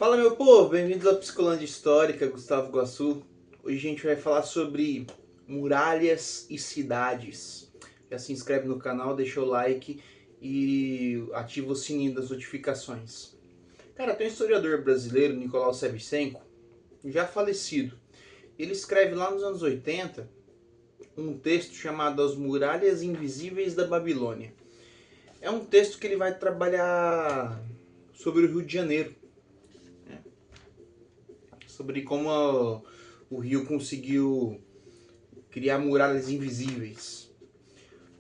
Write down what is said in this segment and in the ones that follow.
Fala meu povo, bem-vindos à Psicolândia Histórica, Gustavo Guassu. Hoje a gente vai falar sobre muralhas e cidades. Já se inscreve no canal, deixa o like e ativa o sininho das notificações. Cara, tem um historiador brasileiro, Nicolau Shevchenko, já falecido. Ele escreve lá nos anos 80 um texto chamado As Muralhas Invisíveis da Babilônia. É um texto que ele vai trabalhar sobre o Rio de Janeiro, sobre como o Rio conseguiu criar muralhas invisíveis.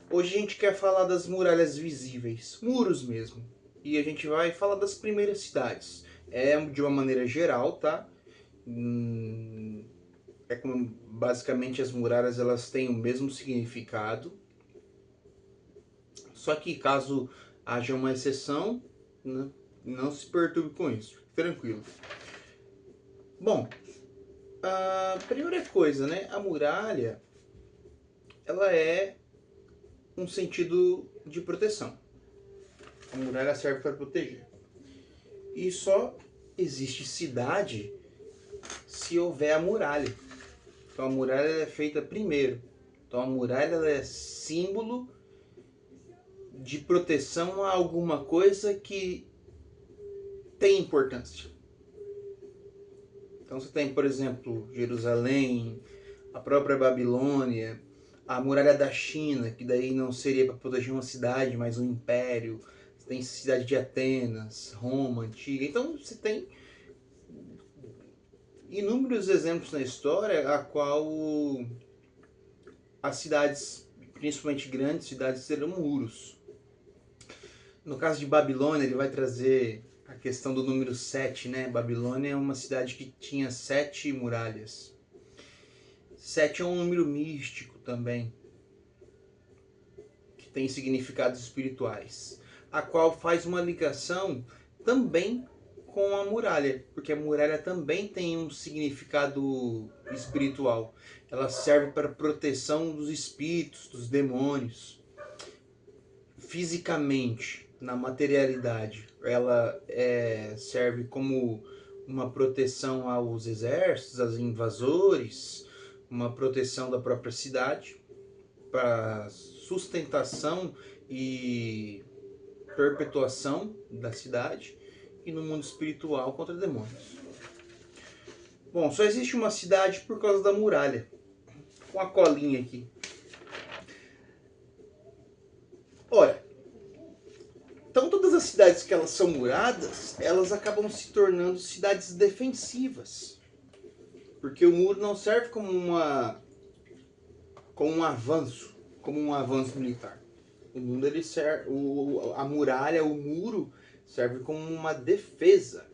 Hoje a gente quer falar das muralhas visíveis, muros mesmo. E a gente vai falar das primeiras cidades. É de uma maneira geral, tá? É como basicamente as muralhas elas têm o mesmo significado. Só que caso haja uma exceção, né, não se perturbe com isso. Tranquilo. Bom, a primeira coisa, né? A muralha, ela é um sentido de proteção. A muralha serve para proteger. E só existe cidade se houver a muralha. Então a muralha é feita primeiro. Então a muralha é símbolo de proteção a alguma coisa que tem importância. Então você tem, por exemplo, Jerusalém, a própria Babilônia, a muralha da China, que daí não seria para proteger uma cidade, mas um império. Você tem a cidade de Atenas, Roma antiga. Então você tem inúmeros exemplos na história a qual as cidades, principalmente grandes cidades, terão muros. No caso de Babilônia, ele vai trazer a questão do número 7, né? Babilônia é uma cidade que tinha 7 muralhas. 7 é um número místico também, que tem significados espirituais, a qual faz uma ligação também com a muralha, porque a muralha também tem um significado espiritual. Ela serve para proteção dos espíritos, dos demônios. Fisicamente, na materialidade, ela serve como uma proteção aos exércitos, aos invasores, uma proteção da própria cidade, para sustentação e perpetuação da cidade, e no mundo espiritual contra demônios. Bom, só existe uma cidade por causa da muralha. Com a colinha aqui. Ora, então todas as cidades que elas são muradas, elas acabam se tornando cidades defensivas. Porque o muro não serve como um avanço militar. O mundo ele serve, a muralha, o muro serve como uma defesa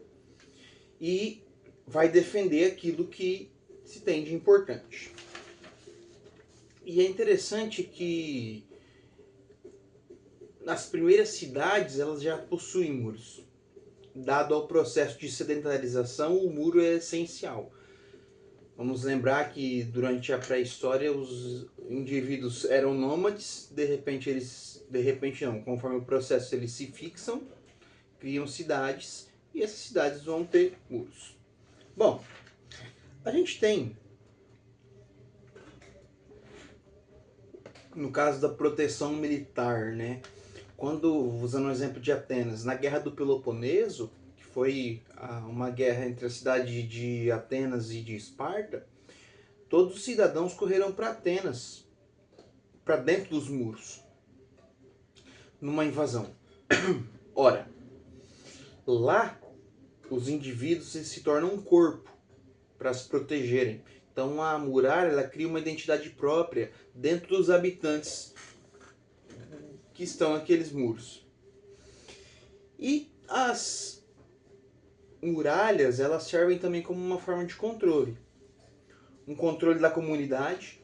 e vai defender aquilo que se tem de importante. E é interessante que nas primeiras cidades elas já possuem muros. Dado ao processo de sedentarização, o muro é essencial. Vamos lembrar que durante a pré-história os indivíduos eram nômades, conforme o processo eles se fixam, criam cidades e essas cidades vão ter muros. Bom, a gente tem, no caso da proteção militar, né? Quando, usando o exemplo de Atenas, na Guerra do Peloponeso, que foi uma guerra entre a cidade de Atenas e de Esparta, todos os cidadãos correram para Atenas, para dentro dos muros, numa invasão. Ora, lá os indivíduos se tornam um corpo para se protegerem. Então a muralha ela cria uma identidade própria dentro dos habitantes que estão naqueles muros. E as muralhas elas servem também como uma forma de controle. Um controle da comunidade,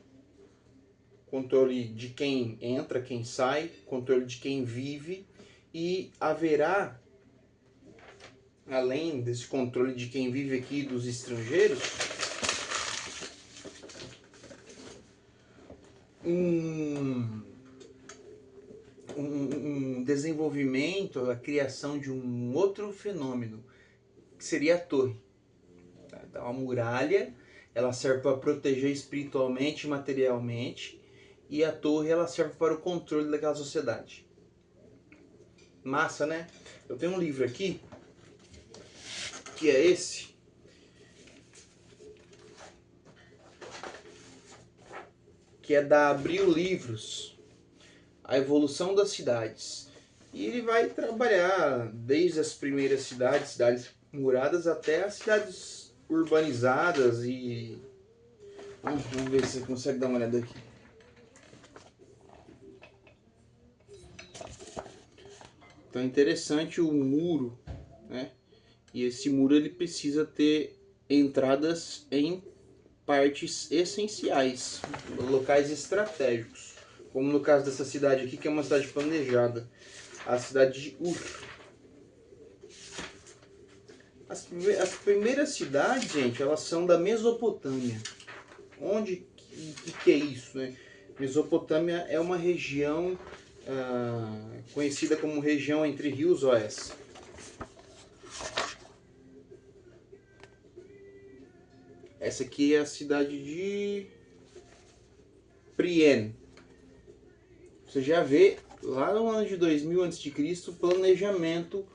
controle de quem entra, quem sai, controle de quem vive, e haverá, além desse controle de quem vive aqui dos estrangeiros, um desenvolvimento, a criação de um outro fenômeno, que que seria a torre. Então a muralha, ela serve para proteger espiritualmente e materialmente, e a torre, ela serve para o controle daquela sociedade. Massa, né? Eu tenho um livro aqui, que é esse, que é da Abril Livros, A Evolução das Cidades. E ele vai trabalhar desde as primeiras cidades muradas, até as cidades urbanizadas e... Vamos ver se você consegue dar uma olhada aqui. Então é interessante o muro, né? E esse muro ele precisa ter entradas em partes essenciais, locais estratégicos, como no caso dessa cidade aqui, que é uma cidade planejada, a cidade de Ur. As primeiras cidades, gente, elas são da Mesopotâmia. Onde que é isso, né? Mesopotâmia é uma região conhecida como região entre rios oeste. Essa aqui é a cidade de Priene. Você já vê lá no ano de 2000 a.C. planejamento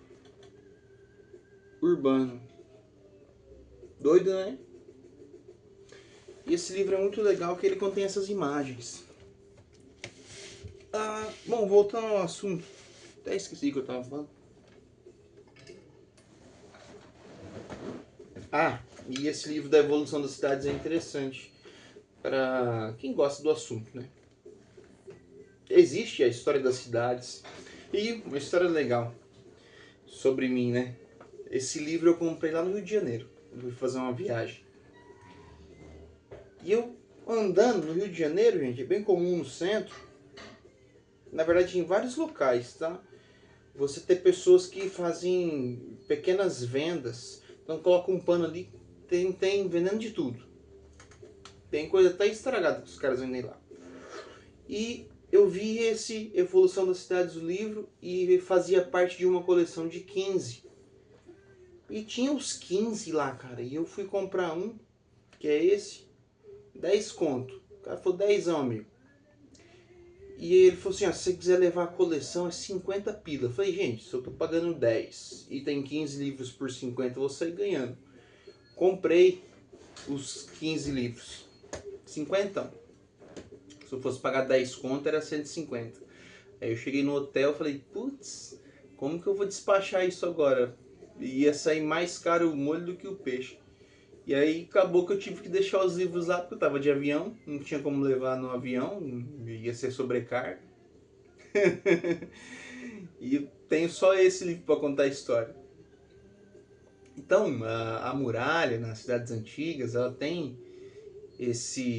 urbano. Doido, né? E esse livro é muito legal que ele contém essas imagens. Bom, voltando ao assunto. Até esqueci o que eu estava falando. E esse livro da Evolução das Cidades é interessante para quem gosta do assunto, né? Existe a história das cidades e uma história legal sobre mim, né? Esse livro eu comprei lá no Rio de Janeiro. Eu fui fazer uma viagem. E eu andando no Rio de Janeiro, gente, é bem comum no centro, na verdade em vários locais, tá? Você ter pessoas que fazem pequenas vendas, então coloca um pano ali, tem vendendo de tudo. Tem coisa até estragada que os caras vendem lá. E eu vi esse Evolução das Cidades, o livro, e fazia parte de uma coleção de 15. E tinha os 15 lá, cara, e eu fui comprar um, que é esse, 10 conto. O cara falou 10, amigo. E ele falou assim, se você quiser levar a coleção é 50 pila. Eu falei, gente, se eu tô pagando 10 e tem 15 livros por 50, eu vou sair ganhando. Comprei os 15 livros. 50. Se eu fosse pagar 10 conto, era 150. Aí eu cheguei no hotel e falei, putz, como que eu vou despachar isso agora? Ia sair mais caro o molho do que o peixe. E aí acabou que eu tive que deixar os livros lá, porque eu tava de avião, não tinha como levar no avião, ia ser sobrecarga. E eu tenho só esse livro para contar a história. Então, a muralha nas cidades antigas, ela tem esse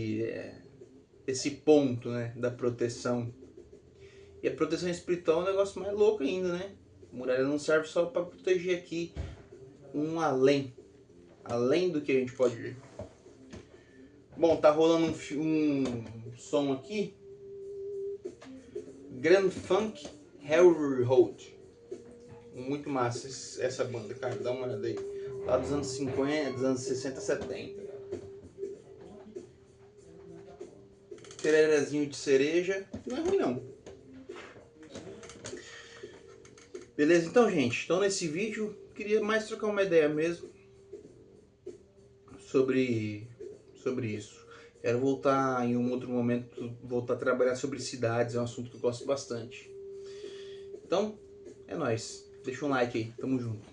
ponto, né, da proteção. E a proteção espiritual é um negócio mais louco ainda, né? A muralha não serve só para proteger aqui um além do que a gente pode ver. Bom, tá rolando um som aqui, Grand Funk Railroad. Muito massa essa banda, cara, dá uma olhada aí. Lá dos anos 50, dos anos 60, 70. Tererazinho de cereja, não é ruim não. Beleza, então, gente, então nesse vídeo queria mais trocar uma ideia mesmo sobre isso. Quero voltar em um outro momento, voltar a trabalhar sobre cidades, é um assunto que eu gosto bastante. Então, é nóis. Deixa um like aí, tamo junto.